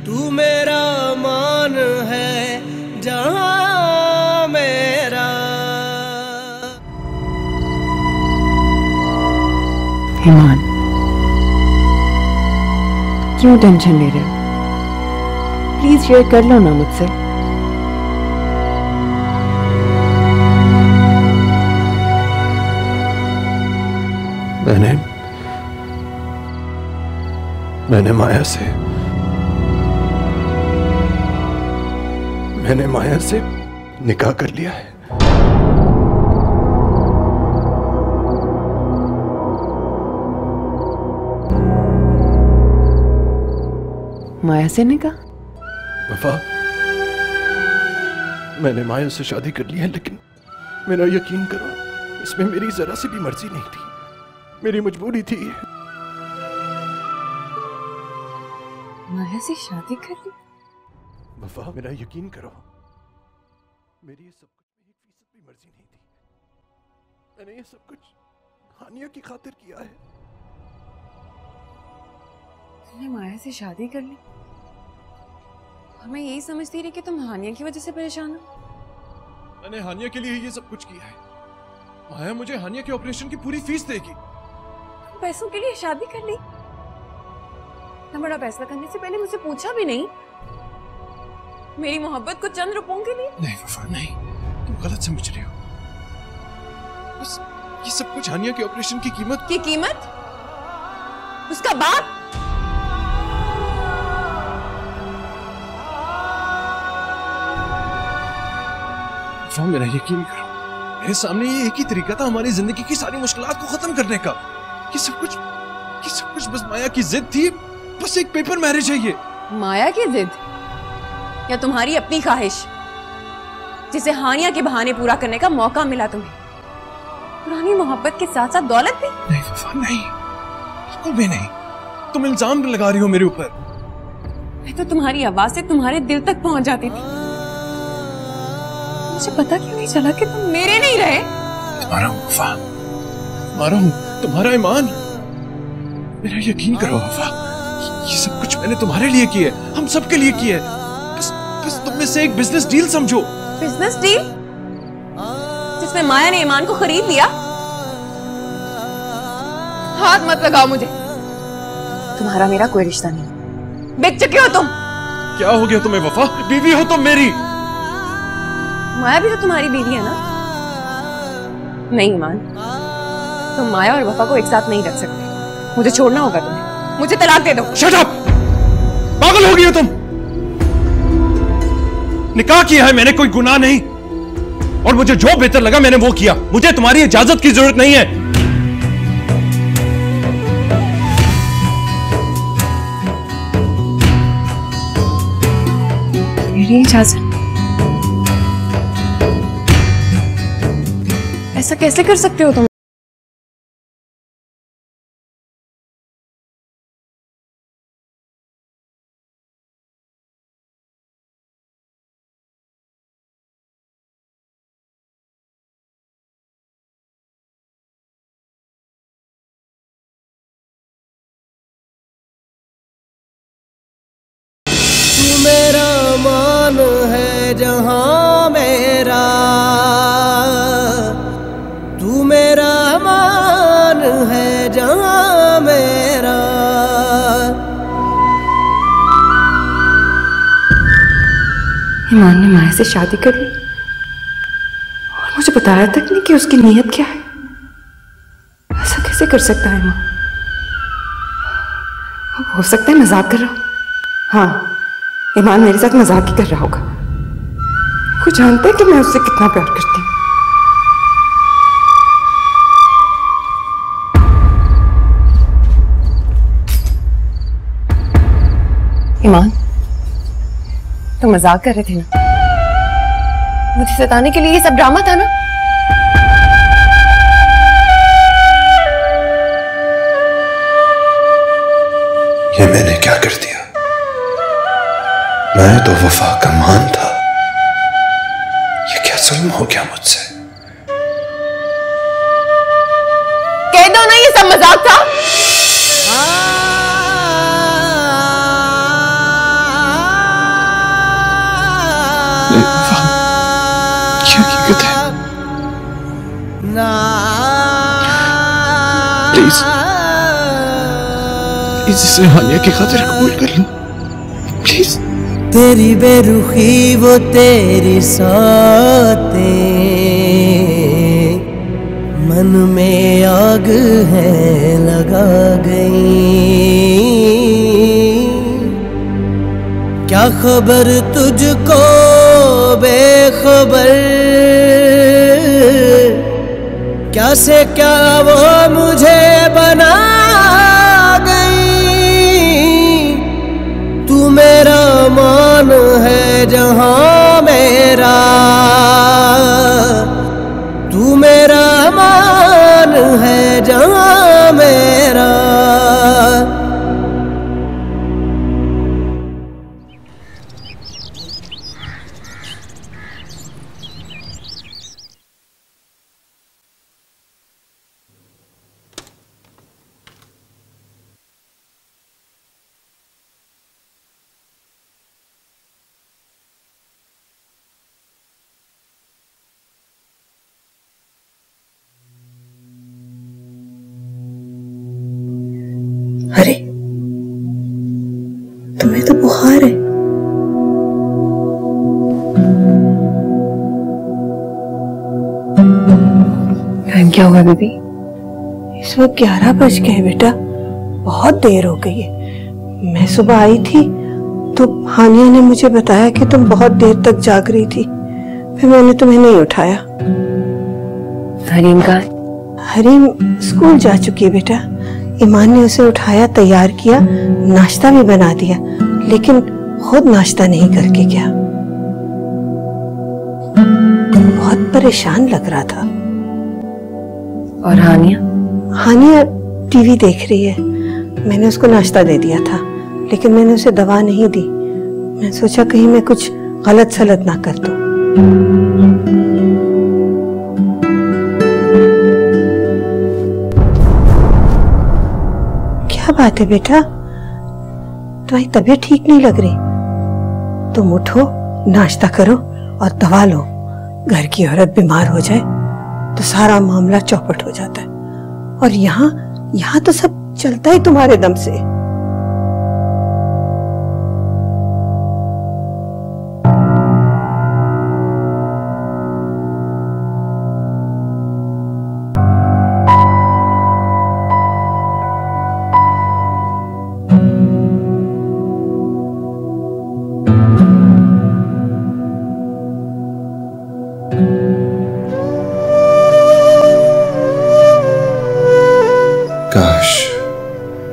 तू मेरा मान है जहां मेरा। ईमान, क्यों टेंशन ले रहे हो? प्लीज शेयर कर लो ना मुझसे। मैंने माया से निकाह कर लिया है। माया से निकाह? वफा, मैंने माया से शादी कर ली है, लेकिन मेरा यकीन करो, इसमें मेरी जरा सी भी मर्जी नहीं थी, मेरी मजबूरी थी। माया से शादी कर ली? वफा, मेरा यकीन करो, मेरी ये सब कुछ में 1% भी मर्जी नहीं थी। मैंने ये सब कुछ हानिया की खातिर किया है। तुमने माया से शादी कर ली और मैं यही समझती रही कि तुम हानिया की वजह से परेशान हो। मैंने हानिया के लिए ये सब कुछ किया है। माया मुझे हानिया के ऑपरेशन की पूरी फीस देगी। पैसों के लिए शादी कर ली? इतना बड़ा फैसला करने से पहले मुझसे पूछा भी नहीं? मेरी मोहब्बत को चंद रुपयों के लिए? नहीं वफा, नहीं, तुम गलत समझ रही हो। बस ये सब कुछ हानिया के ऑपरेशन की कीमत। की कीमत? उसका बाप? वफा, मेरा यकीन करो, मेरे सामने ये एक ही तरीका था हमारी जिंदगी की सारी मुश्किलात को खत्म करने का। ये सब कुछ बस माया की जिद थी। बस एक पेपर मैरिज है ये। माया की जिद या तुम्हारी अपनी ख्वाहिश, जिसे हानिया के बहाने पूरा करने का मौका मिला तुम्हें? पुरानी मोहब्बत के साथ साथ दौलत भी? नहीं वफा, नहीं, बिल्कुल भी नहीं। तुम इल्जाम लगा रही हो मेरे ऊपर। मैं तो तुम्हारी आवाज से तुम्हारे दिल तक पहुंच जाती थी। मुझे पता क्यों नहीं चला कि तुम मेरे नहीं रहे? तुम्हारा वफा, तुम्हारा ईमान। मेरा यकीन करो वफा, ये सब कुछ मैंने तुम्हारे लिए किया है, हम सब के लिए किया है। बस तुम में से एक बिजनेस डील समझो। बिजनेस डील जिसमें माया ने ईमान को खरीद लिया? हाथ मत लगाओ मुझे, तुम्हारा मेरा कोई रिश्ता नहीं। बेच चुके हो तुम। क्या हो गया तुम्हें वफा? बीवी हो तुम मेरी। माया भी तो तुम्हारी बीवी है ना? नहीं ईमान, तुम माया और वफा को एक साथ नहीं रख सकते। मुझे छोड़ना होगा तुम्हें, मुझे तलाक दे दो। Shut up! पागल हो गई हो तुम? निकाह किया है मैंने, कोई गुनाह नहीं, और मुझे जो बेहतर लगा मैंने वो किया। मुझे तुम्हारी इजाजत की जरूरत नहीं है। मेरी इजाजत? ऐसा कैसे कर सकते हो तुम? मेरा मान है जहां मेरा, तू मेरा मान है जहां मेरा। ईमान ने माया से शादी कर ली और मुझे बताया तक नहीं कि उसकी नीयत क्या है। ऐसा कैसे कर सकता है ईमान? हो सकता है मजाक कर रहा हूं। हाँ, ईमान मेरे साथ मजाक ही कर रहा होगा। वो जानता है कि मैं उससे कितना प्यार करती हूँ। ईमान, तुम मजाक कर रहे थे ना? मुझे सताने के लिए ये सब ड्रामा था ना? ये मैंने क्या कर दिया? मैं तो वफा का मान था, ये क्या जुल्म हो गया मुझसे? कह दो ना ये सब मजाक था। इसे हानिया की खातिर कबूल कर लूं प्लीज। तेरी बेरुखी वो तेरी सातें मन में आग है लगा गई। क्या खबर तुझको बेखबर, क्या से क्या वो मुझे बना गई। तू मेरा मान है जहां मेरा, तू मेरा मान है जहां मेरा। अरे तुम्हें तो बुखार है। टाइम क्या हुआ बेबी? इस वक्त 11 बज गए बेटा, बहुत देर हो गई है। मैं सुबह आई थी तो हानिया ने मुझे बताया कि तुम बहुत देर तक जाग रही थी, फिर मैंने तुम्हें नहीं उठाया। हरीम कहाँ है? हरीम स्कूल जा चुकी है बेटा। ईमान ने उसे उठाया, तैयार किया, नाश्ता भी बना दिया, लेकिन खुद नाश्ता नहीं करके गया। बहुत परेशान लग रहा था। और हानिया? हानिया टीवी देख रही है। मैंने उसको नाश्ता दे दिया था, लेकिन मैंने उसे दवा नहीं दी। मैं सोचा कहीं मैं कुछ गलत सलत ना कर दूं। क्या बात है बेटा, तुम्हारी तबीयत ठीक नहीं लग रही? तुम उठो, नाश्ता करो और दवा लो। घर की औरत बीमार हो जाए तो सारा मामला चौपट हो जाता है, और यहाँ तो सब चलता ही तुम्हारे दम से। काश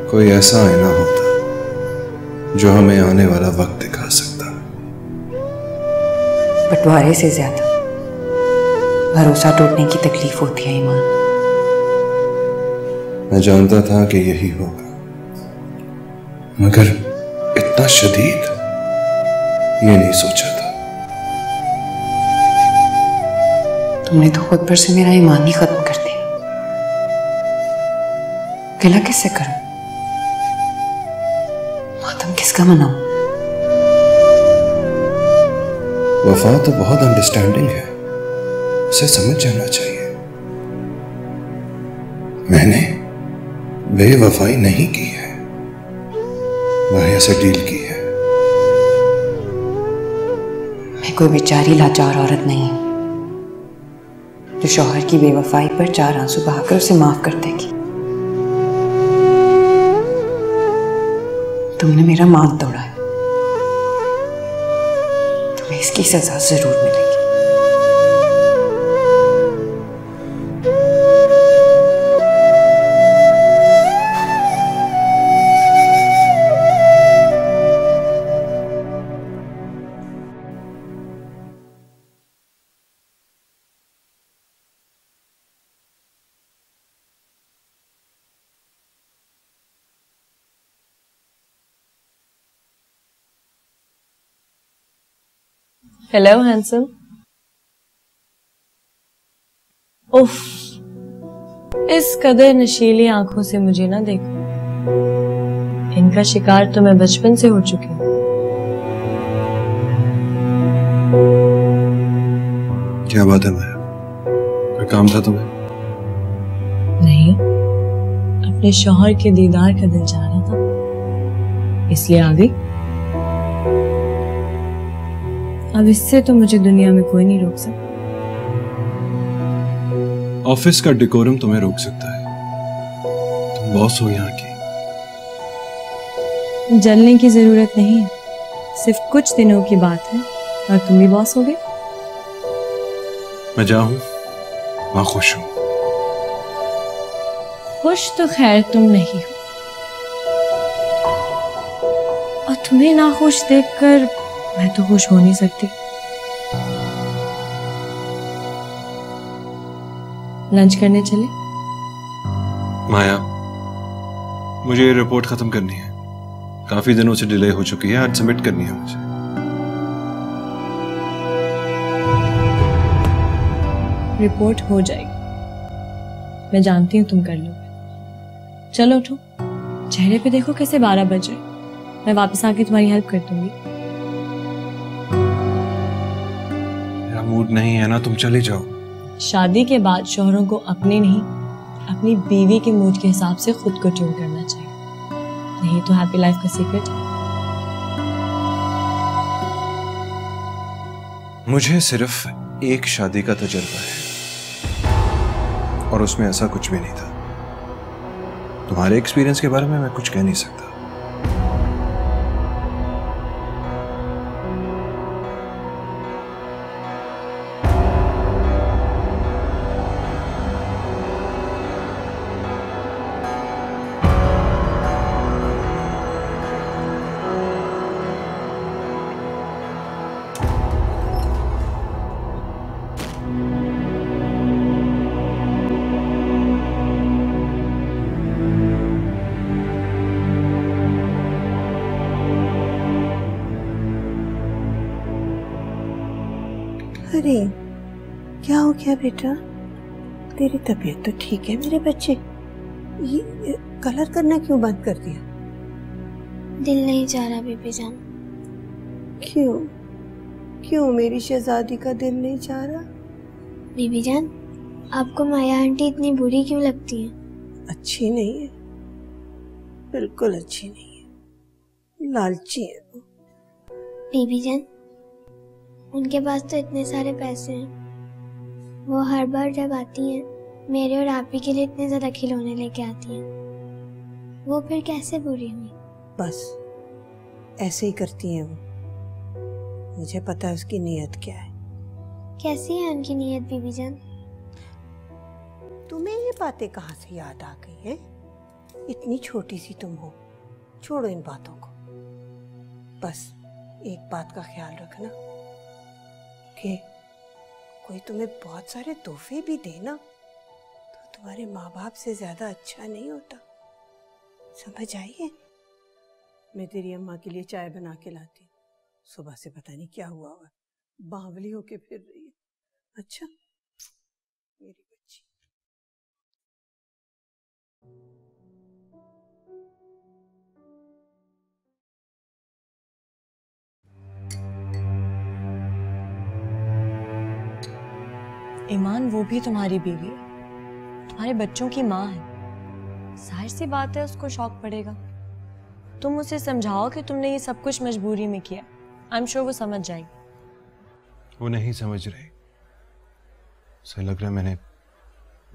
कोई ऐसा आईना होता जो हमें आने वाला वक्त दिखा सकता। बंटवारे से ज्यादा भरोसा टूटने की तकलीफ होती है ईमान। मैं जानता था कि यही होगा, मगर इतना शदीद ये नहीं सोचा था। तुमने तो खुद पर से मेरा ईमान ही खत्म कर दिया। गिला किससे करूं? मातम किसका मनाऊं? वफा तो बहुत अंडरस्टैंडिंग है, उसे समझ जाना चाहिए। मैंने बेवफाई नहीं की है, वाहिया से डील की है। मैं कोई बेचारी लाचार औरत नहीं हूं जो शौहर की बेवफाई पर 4 आंसू बहाकर उसे माफ कर देगी। तुमने मेरा मान तोड़ा है, तुम्हें इसकी सजा जरूर मिलेगी। Hello handsome. उफ, इस कदर नशीली आंखों से मुझे ना देखो, इनका शिकार तो मैं बचपन से हो चुकी हूँ। क्या बात है माया, कोई काम था तुम्हें? नहीं, अपने शौहर के दीदार का दिल चाह रहा था। इसलिए आ गई। अब इससे तो मुझे दुनिया में कोई नहीं रोक सकता। ऑफिस का डेकोरम तुम्हें रोक सकता है, तुम बॉस हो यहाँ की। जलने की जरूरत नहीं है, सिर्फ कुछ दिनों की बात है और तुम भी बॉस हो गए। मैं जाऊं, मैं खुश हूं। खुश तो खैर तुम नहीं हो, और तुम्हें ना खुश देखकर मैं तो खुश हो नहीं सकती। लंच करने चले? माया, मुझे ये रिपोर्ट खत्म करनी है, काफी दिनों से डिले हो चुकी है, आज सबमिट करनी है मुझे। रिपोर्ट हो जाएगी, मैं जानती हूँ तुम कर लोगे। चलो उठो, चेहरे पे देखो कैसे 12 बज रहे। मैं वापस आके तुम्हारी हेल्प कर दूंगी। मेरा मूड नहीं है ना, तुम चली जाओ। शादी के बाद शौहरों को अपने नहीं, अपनी बीवी के मूड के हिसाब से खुद को ट्यून करना चाहिए। यही तो हैप्पी लाइफ का सीक्रेट है। मुझे सिर्फ एक शादी का तजुर्बा है और उसमें ऐसा कुछ भी नहीं था। तुम्हारे एक्सपीरियंस के बारे में मैं कुछ कह नहीं सकता। अरे क्या हो गया बेटा? तेरी तबीयत तो ठीक है मेरे बच्चे, ये कलर करना क्यों बंद कर दिया? दिल नहीं चाह रहा बीबी जान। क्यों क्यों मेरी शहजादी का दिल नहीं चाह रहा? बीबी जान, आपको माया आंटी इतनी बुरी क्यों लगती है? अच्छी नहीं है, बिल्कुल अच्छी नहीं है, लालची है वो। बीबी जान, उनके पास तो इतने सारे पैसे हैं, वो हर बार जब आती हैं मेरे और आप ही के लिए इतने ज्यादा खिलौने लेके आती हैं। वो फिर कैसे बुरी हुई? बस ऐसे ही करती हैं वो, मुझे पता है उसकी नीयत क्या है। कैसी है उनकी नीयत बीबी जान? तुम्हें ये बातें कहाँ से याद आ गई है? इतनी छोटी सी तुम हो, छोड़ो इन बातों को। बस एक बात का ख्याल रखना कि कोई तुम्हें बहुत सारे तोहफे भी देना तो तुम्हारे माँ बाप से ज्यादा अच्छा नहीं होता, समझ आई है? मैं तेरी अम्मा के लिए चाय बना के लाती, सुबह से पता नहीं क्या हुआ हुआ, बावली होके फिर रही है। अच्छा मेरी बच्ची। ईमान वो भी तुम्हारी बीवी है, तुम्हारे बच्चों की माँ है, जाहिर सी बात है उसको शौक पड़ेगा। तुम उसे समझाओ कि तुमने ये सब कुछ मजबूरी में किया, आई एम श्योर वो समझ जाएगी। वो नहीं समझ रही, उसे लग रहा है मैंने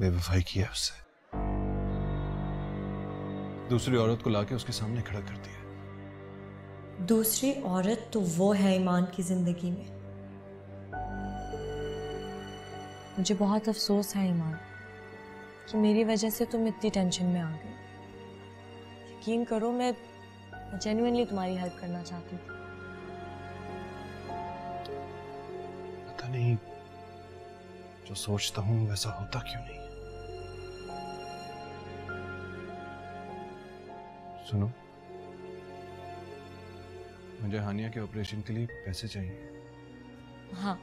बेवफाई किया उससे, दूसरी औरत को लाके उसके सामने खड़ा कर दिया। दूसरी औरत तो वो है ईमान की जिंदगी में। मुझे बहुत अफसोस है ईमान कि मेरी वजह से तुम इतनी टेंशन में आ गई। यकीन करो मैं जेन्युइनली तुम्हारी हेल्प करना चाहती थी। पता नहीं जो सोचता हूं वैसा होता क्यों नहीं। सुनो, मुझे हानिया के ऑपरेशन के लिए पैसे चाहिए। हाँ,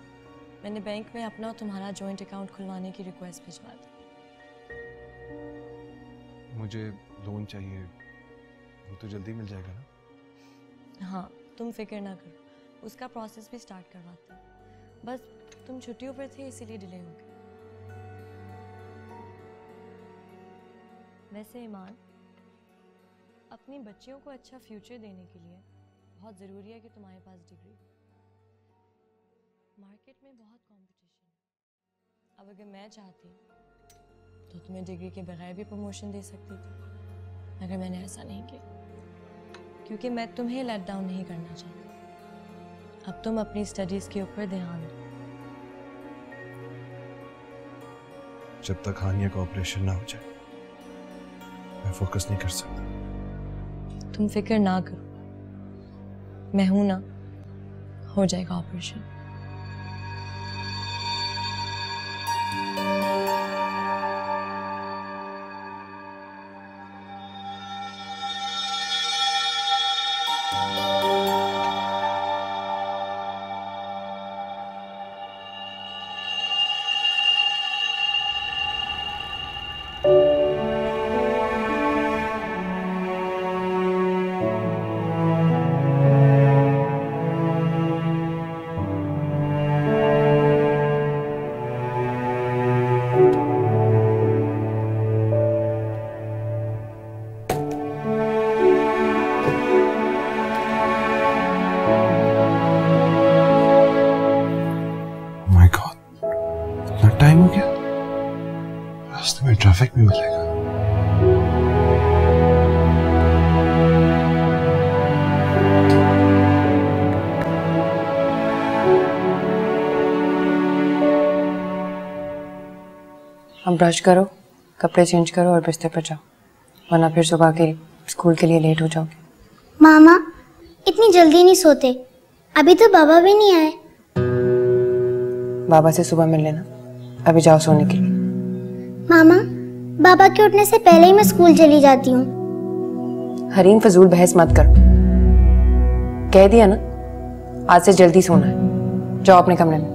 मैंने बैंक में अपना और तुम्हारा जॉइंट अकाउंट खुलवाने की रिक्वेस्ट भिजवा दी। मुझे लोन चाहिए, वो तो जल्दी मिल जाएगा ना? हाँ, तुम फिक्र ना करो, उसका प्रोसेस भी स्टार्ट करवाते हैं। बस तुम छुट्टियों पर थे इसीलिए डिले हो गया। वैसे ईमान, अपनी बच्चियों को अच्छा फ्यूचर देने के लिए बहुत ज़रूरी है कि तुम्हारे पास डिग्री। मार्केट में बहुत कंपटीशन है। अब अगर मैं चाहती तो तुम्हें डिग्री के बगैर भी प्रमोशन दे सकती थी, मगर मैंने ऐसा नहीं किया क्योंकि मैं तुम्हें लेट डाउन नहीं करना चाहती। अब तुम अपनी स्टडीज के ऊपर ध्यान दो। जब तक हानिया का ऑपरेशन ना हो जाए मैं फोकस नहीं कर सकता। तुम फिक्र ना करो, मैं हूं ना, हो जाएगा ऑपरेशन। टाइम हो गया, रास्ते में ट्रैफिक भी मिलेगा। अब ब्रश करो, कपड़े चेंज करो और बिस्तर पर जाओ, वरना फिर सुबह के स्कूल के लिए लेट हो जाओगे। मामा इतनी जल्दी नहीं सोते, अभी तो बाबा भी नहीं आए। बाबा से सुबह मिल लेना, अभी जाओ सोने के लिए। मामा बाबा के उठने से पहले ही मैं स्कूल चली जाती हूँ। हरीम फजूल बहस मत करो, कह दिया ना आज से जल्दी सोना है। जाओ अपने कमरे में।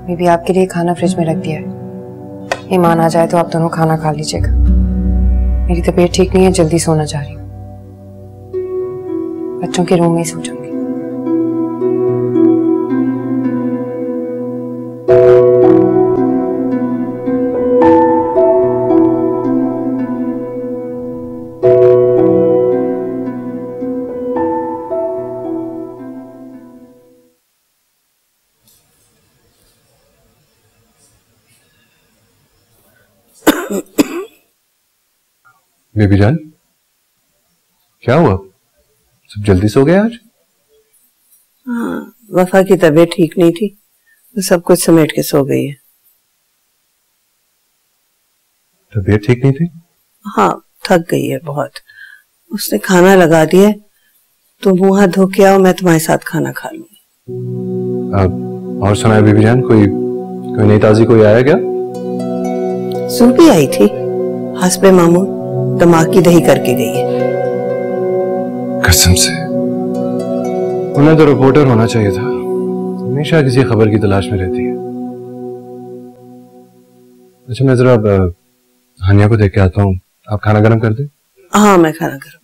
बीबी आपके लिए खाना फ्रिज में रख दिया है, ईमान आ जाए तो आप दोनों खाना खा लीजिएगा। मेरी तबीयत ठीक नहीं है, जल्दी सोना चाह रही हूँ। बच्चों के रूम में ही सो जाऊंगी। बेबी जान, क्या हुआ? सब जल्दी सो गए आज? हाँ, वफा की तबीयत ठीक नहीं थी तो सब कुछ समेट के सो गई है। तबीयत ठीक नहीं थी? हाँ, थक गई है बहुत। उसने खाना लगा दिया, तो मुंह हाथ धो के आओ, मैं तुम्हारे साथ खाना खा लूंगी। और सुनाए बेबी जान, कोई नई ताजी कोई आया क्या? सूफी आई थी, हस्बे मामून दिमाग की दही करके गई है। कसम से उन्हें तो रिपोर्टर होना चाहिए था, हमेशा किसी खबर की तलाश में रहती है। अच्छा, मैं जरा हानिया को देख के आता हूँ, आप खाना गर्म कर दें? हाँ, मैं खाना गर्म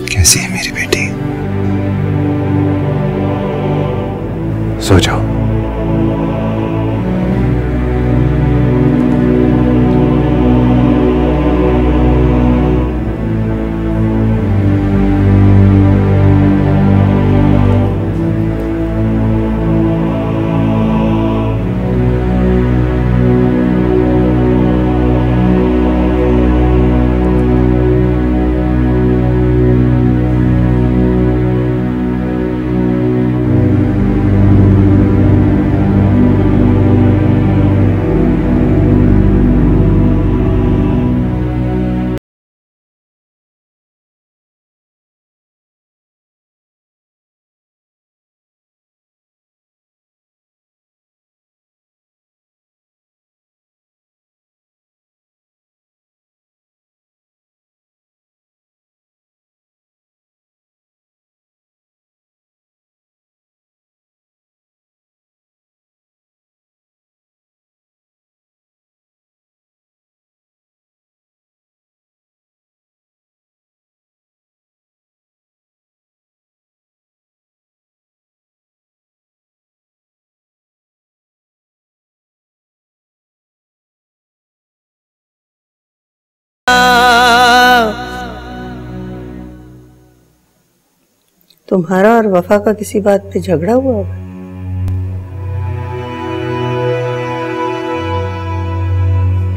कैसी है मेरी बेटी? सो जाओ। तुम्हारा और वफा का किसी बात पे झगड़ा हुआ होगा?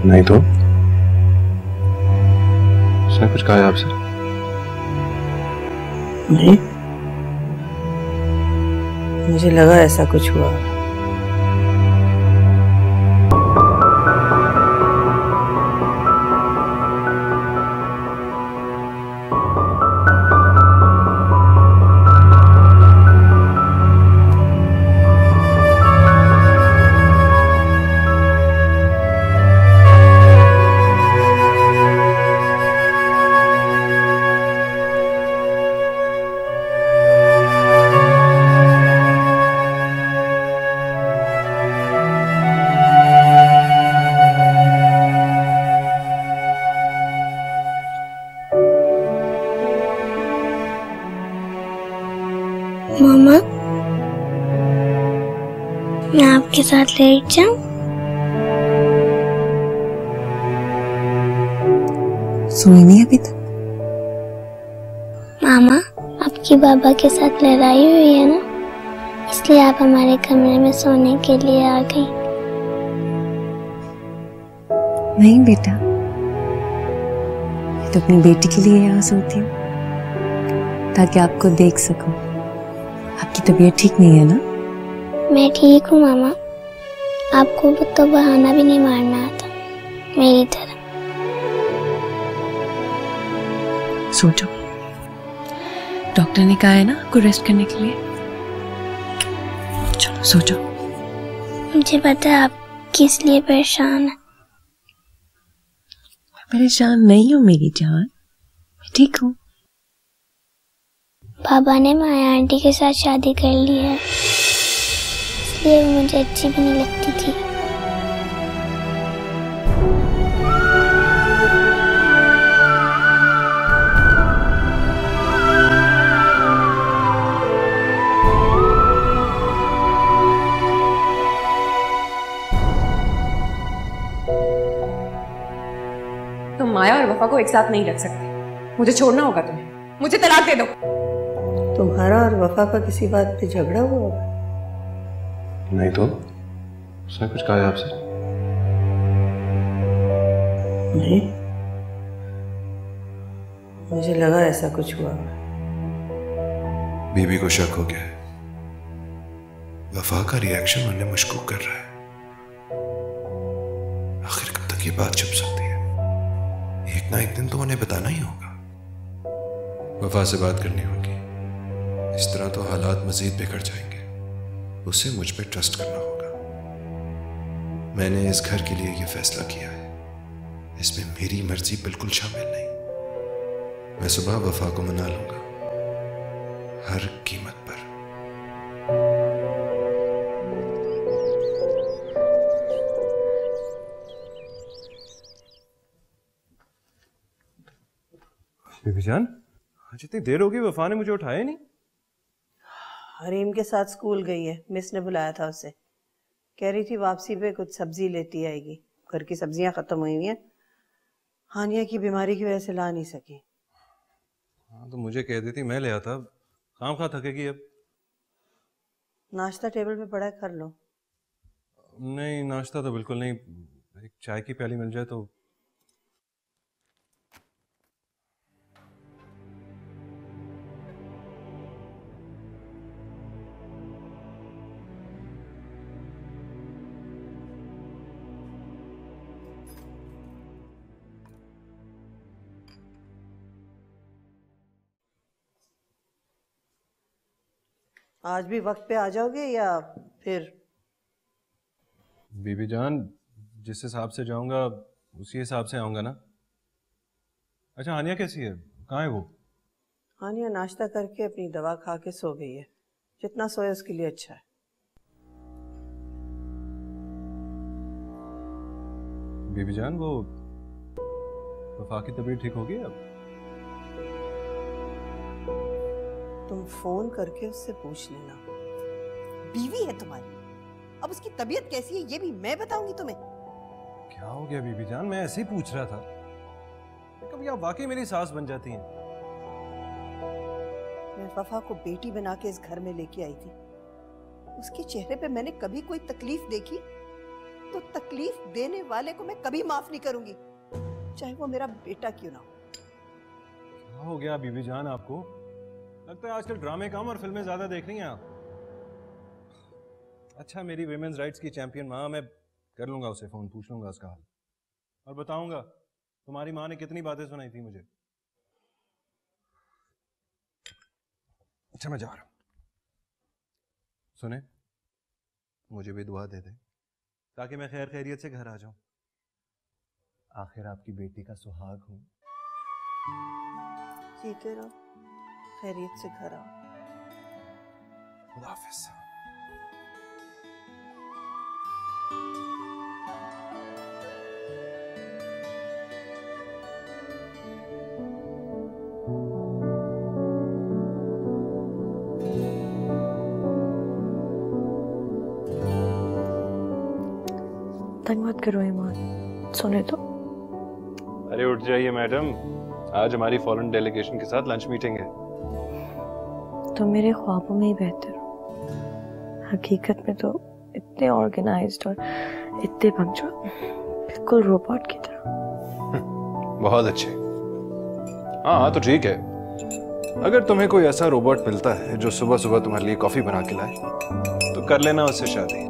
नहीं तो उसने कुछ कहा है आपसे? नहीं, मुझे लगा ऐसा कुछ हुआ। मामा, मैं आपके साथ लेट जाऊं? सोई नहीं अभी तक? मामा, आपकी बाबा के साथ लड़ाई हुई है ना, इसलिए आप हमारे कमरे में सोने के लिए आ गई। नहीं बेटा, मैं तो अपनी बेटी के लिए यहाँ सोती हूँ ताकि आपको देख सकूं। आपकी तबीयत ठीक नहीं है ना? मैं ठीक हूँ मामा, आपको तो बहाना भी नहीं मारना आता मेरी तरह। सो जाओ, डॉक्टर ने कहा है ना आपको रेस्ट करने के लिए। चलो सो जाओ। मुझे पता है आप किस लिए परेशान हैं। परेशान नहीं हूँ मेरी जान, मैं ठीक हूँ। बाबा ने माया आंटी के साथ शादी कर ली है, इसलिए वो मुझे अच्छी भी नहीं लगती थी। तुम माया और वफा को एक साथ नहीं रख सकते, मुझे छोड़ना होगा तुम्हें, मुझे तलाक दे दो। तुम्हारा और वफा का किसी बात पे झगड़ा हुआ होगा? नहीं तो उसने कुछ कहा है आपसे? नहीं, मुझे लगा ऐसा कुछ हुआ। बीबी को शक हो गया है। वफा का रिएक्शन उन्हें मशकूक कर रहा है। आखिर कब तक ये बात छुप सकती है? एक ना एक दिन तो उन्हें बताना ही होगा। वफा से बात करनी होगी, इस तरह तो हालात मजीद बिगड़ जाएंगे। उसे मुझ पे ट्रस्ट करना होगा। मैंने इस घर के लिए यह फैसला किया है, इसमें मेरी मर्जी बिल्कुल शामिल नहीं। मैं सुबह वफा को मना लूंगा, हर कीमत पर। बीबी जान, आज इतनी देर हो गई, वफा ने मुझे उठाया नहीं। हरीम के साथ स्कूल गई है, मिस ने बुलाया था उसे। कह रही थी वापसी पे कुछ सब्जी लेती आएगी, घर की सब्जियां खत्म हुई हैं। हानिया की बीमारी की वजह से ला नहीं सकी। हाँ तो मुझे कह देती, मैं ले आता। काम खा थकेगी अब। नाश्ता टेबल पे पड़ा है, कर लो। नहीं, नाश्ता तो बिल्कुल नहीं, एक चाय की प्याली मिल जाए तो। आज भी वक्त पे आ जाओगे या फिर? बीबी जान, जिस हिसाब से जाऊंगा उसी हिसाब से आऊंगा ना। अच्छा, हानिया कैसी है? कहाँ है वो? हानिया नाश्ता करके अपनी दवा खा के सो गई है। जितना सोए उसके लिए अच्छा है। बीबी जान, वो वफा की तबीयत ठीक होगी अब? तुम फोन करके उससे पूछ लेना। बीवी है तुम्हारी, अब उसकी तबीयत कैसी है ये भी मैं बताऊंगी तुम्हें? क्या हो गया बीबी जान? मैं ऐसे ही पूछ रहा था। कभी आप वाकई मेरी सास बन जाती हैं। मैं वफा को बेटी बना के इस घर में लेके आई थी, उसके चेहरे पे मैंने कभी कोई तकलीफ देखी तो तकलीफ देने वाले को मैं कभी माफ नहीं करूंगी, चाहे वो मेरा बेटा क्यों ना हो। क्या हो गया बीबी जान आपको? लगता है आजकल ड्रामे कम और फिल्में ज्यादा देख रही हैं आप। अच्छा, मेरी विमेन्स राइट्स की चैंपियन माँ, मैं कर लूंगा उसे फोन, पूछ लूंगा उसका हाल और बताऊंगा तुम्हारी माँ ने कितनी बातें सुनाई थी मुझे। अच्छा मैं जा रहा हूं। सुने, मुझे भी दुआ दे दे ताकि मैं खैर खैरियत से घर आ जाऊं। आखिर आपकी बेटी का सुहाग हूं। जीते रहो, खैरियत से घर आओ। खुदा हाफिज। तंग मत करो ईमान, सुने तो। अरे उठ जाइए मैडम, आज हमारी फॉरेन डेलीगेशन के साथ लंच मीटिंग है। तो मेरे ख्वाबों में ही बेहतर हो, हकीकत में तो इतने ऑर्गेनाइज्ड और इतने पंक्चुअल, बिल्कुल रोबोट की तरह। बहुत अच्छे। हाँ तो ठीक है, अगर तुम्हें कोई ऐसा रोबोट मिलता है जो सुबह सुबह तुम्हारे लिए कॉफी बना के लाए तो कर लेना उससे शादी।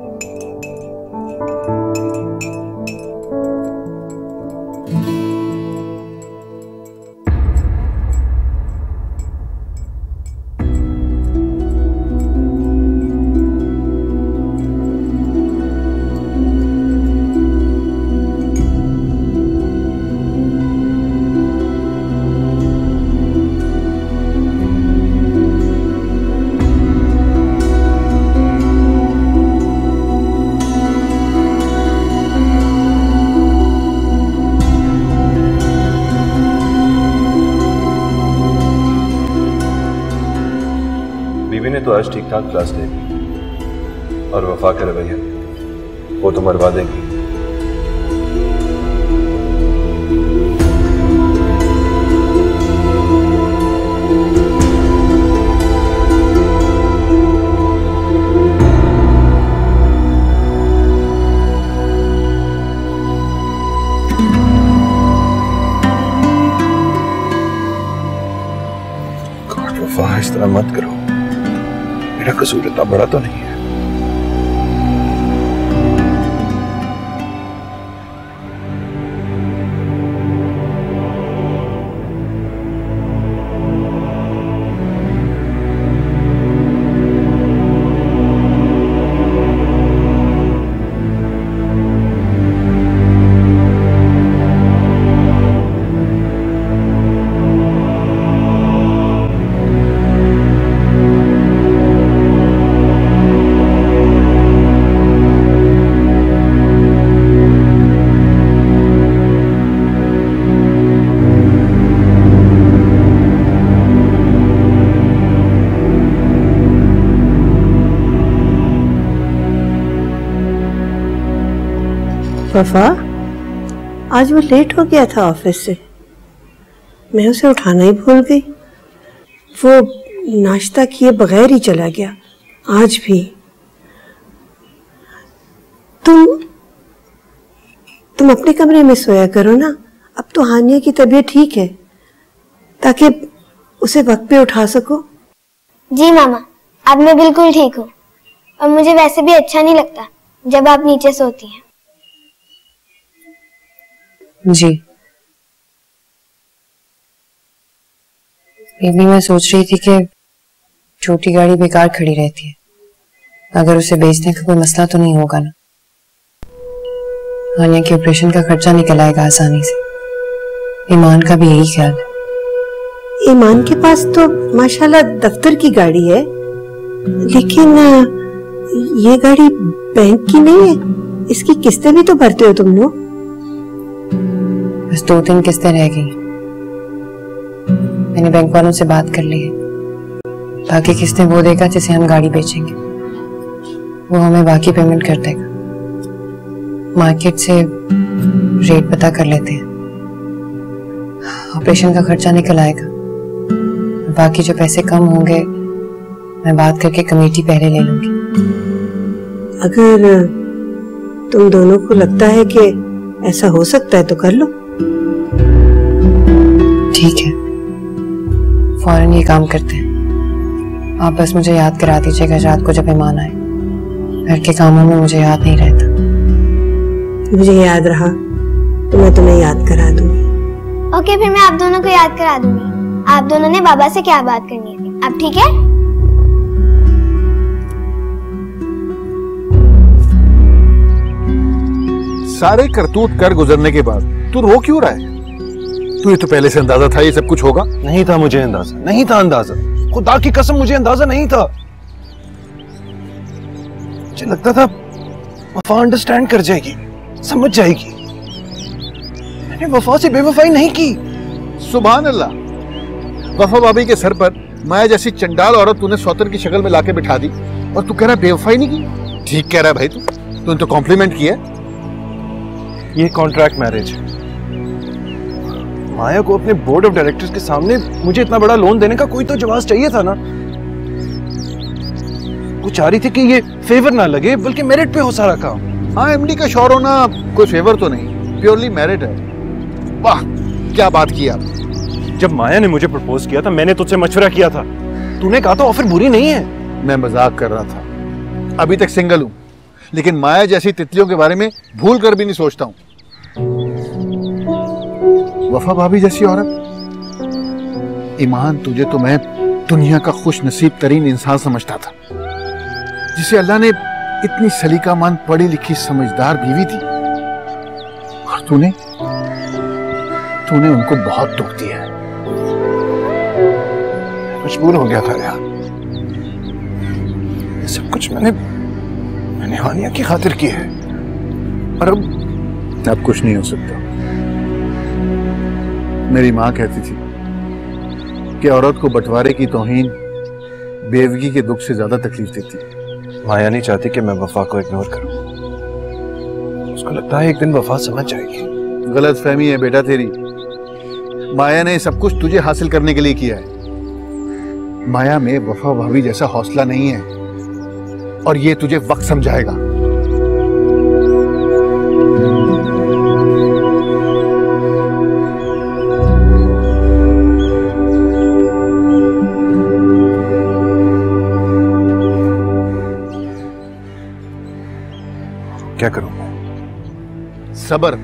बीवी ने तो आज ठीक ठाक क्लास ले ली और वफा के रवैया वो तो मरवा देगी। वफा इस तरह मत करो, मेरा कसूर इतना बड़ा तो नहीं है। वफा, आज वो लेट हो गया था ऑफिस से, मैं उसे उठाना ही भूल गई। वो नाश्ता किए बगैर ही चला गया। आज भी तुम अपने कमरे में सोया करो ना। अब तो हानिया की तबीयत ठीक है, ताकि उसे वक्त पे उठा सको। जी मामा, अब मैं बिल्कुल ठीक हूँ और मुझे वैसे भी अच्छा नहीं लगता जब आप नीचे सोती हैं। जी बेबी, मैं सोच रही थी कि छोटी गाड़ी बेकार खड़ी रहती है, अगर उसे बेचने का कोई मसला तो नहीं होगा ना। हानिया के ऑपरेशन का खर्चा निकल आएगा आसानी से। ईमान का भी यही ख्याल है। ईमान के पास तो माशाल्लाह दफ्तर की गाड़ी है, लेकिन ये गाड़ी बैंक की नहीं है। इसकी किस्तें भी तो भरते हो तुम लोग। बस 2-3 किस्तें रह गई, मैंने बैंक वालों से बात कर ली है। बाकी किस्तें वो देगा जिसे हम गाड़ी बेचेंगे, वो हमें बाकी पेमेंट कर देगा। मार्केट से रेट पता कर लेते हैं ऑपरेशन का खर्चा निकल आएगा। बाकी जो पैसे कम होंगे मैं बात करके कमेटी पहले ले लूंगी। अगर तुम दोनों को लगता है कि ऐसा हो सकता है तो कर लो। ठीक है, फौरन ये काम करते हैं। आप बस मुझे याद करा दीजिएगा रात को जब ईमान आए। घर के कामों में मुझे याद नहीं रहता। मुझे याद रहा तो मैं तुम्हें याद करा दूंगी। ओके, फिर मैं आप दोनों को याद करा दूंगी। आप दोनों ने बाबा से क्या बात करनी है अब, ठीक है? सारे करतूत कर गुजरने के बाद तू रो क्यों रहा है? तुझे तो पहले से अंदाजा था ये सब कुछ होगा? नहीं था मुझे अंदाजा, नहीं था अंदाजा, खुदा की कसम मुझे अंदाजा नहीं था। मुझे लगता था वफा अंडरस्टैंड कर जाएगी, समझ जाएगी। मैंने वफा से बेवफाई नहीं की। सुभान अल्लाह, वफा भाभी के सर पर माया जैसी चंडाल औरत तूने सौतन की शक्ल में लाके बिठा दी और तू कह रहा है बेवफाई नहीं की? ठीक कह रहा है भाई, तूने तो कॉम्प्लीमेंट किया। ये कॉन्ट्रैक्ट मैरिज है। माया को अपने बोर्ड ऑफ डायरेक्टर्स के सामने मुझे इतना बड़ा लोन देने का कोई तो जवाब चाहिए था ना। वो चाह रही थी कि ये फेवर ना लगे बल्कि मेरिट पे हो सारा काम। हाँ, एमडी का शौहर होना कोई फेवर तो नहीं, प्योरली मेरिट है। वाह क्या बात की आप। जब माया ने मुझे प्रपोज किया था मैंने तुझसे मशवरा किया था, तूने कहा था ऑफर बुरी नहीं है। मैं मजाक कर रहा था। अभी तक सिंगल हूं, लेकिन माया जैसी तितलियों के बारे में भूल कर भी नहीं सोचता हूं। वफा भाभी जैसी औरत, ईमान तुझे तो मैं दुनिया का खुश नसीब तरीन इंसान समझता था, जिसे अल्लाह ने इतनी सलीकामंद पढ़ी लिखी समझदार बीवी दी, और तूने उनको बहुत दुख दिया। मजबूर हो गया था यार। ये सब कुछ मैंने हानिया की खातिर की है, और अब कुछ नहीं हो सकता। मेरी माँ कहती थी कि औरत को बंटवारे की तौहीन बेवगी के दुख से ज्यादा तकलीफ देती है। माया नहीं चाहती कि मैं वफा को इग्नोर करूं। उसको लगता है एक दिन वफा समझ जाएगी। गलत फहमी है बेटा तेरी। माया ने सब कुछ तुझे हासिल करने के लिए किया है। माया में वफा भाभी जैसा हौसला नहीं है, और ये तुझे वक्त समझाएगा। क्या करूं? सब्र।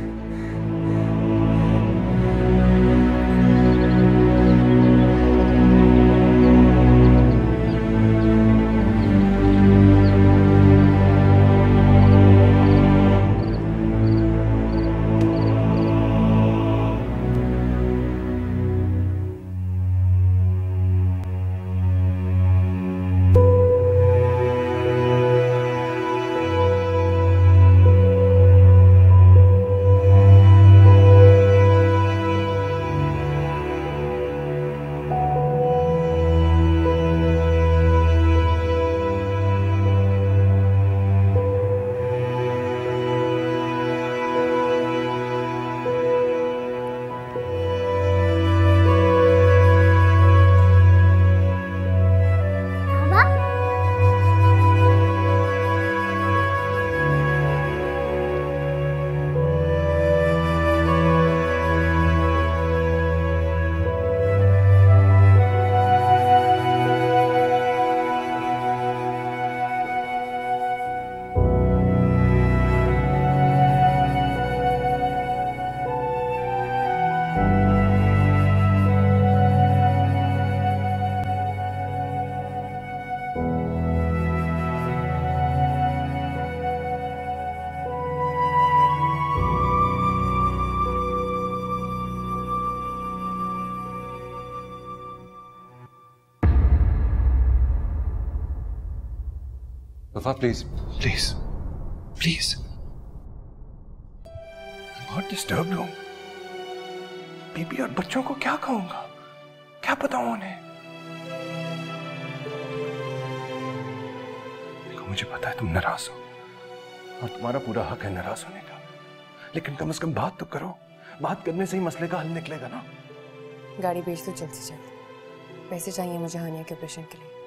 वफा प्लीज प्लीज प्लीज, मैं बहुत डिस्टर्ब हूं। बीबी और बच्चों को क्या कहूंगा, क्या बताऊं उन्हें? देखो मुझे पता है तुम नाराज हो और तुम्हारा पूरा हक है नाराज होने का, लेकिन कम से कम बात तो करो। बात करने से ही मसले का हल निकलेगा ना। गाड़ी भेज दो जल्द से जल्द। पैसे चाहिए मुझे हानिया के ऑपरेशन के लिए।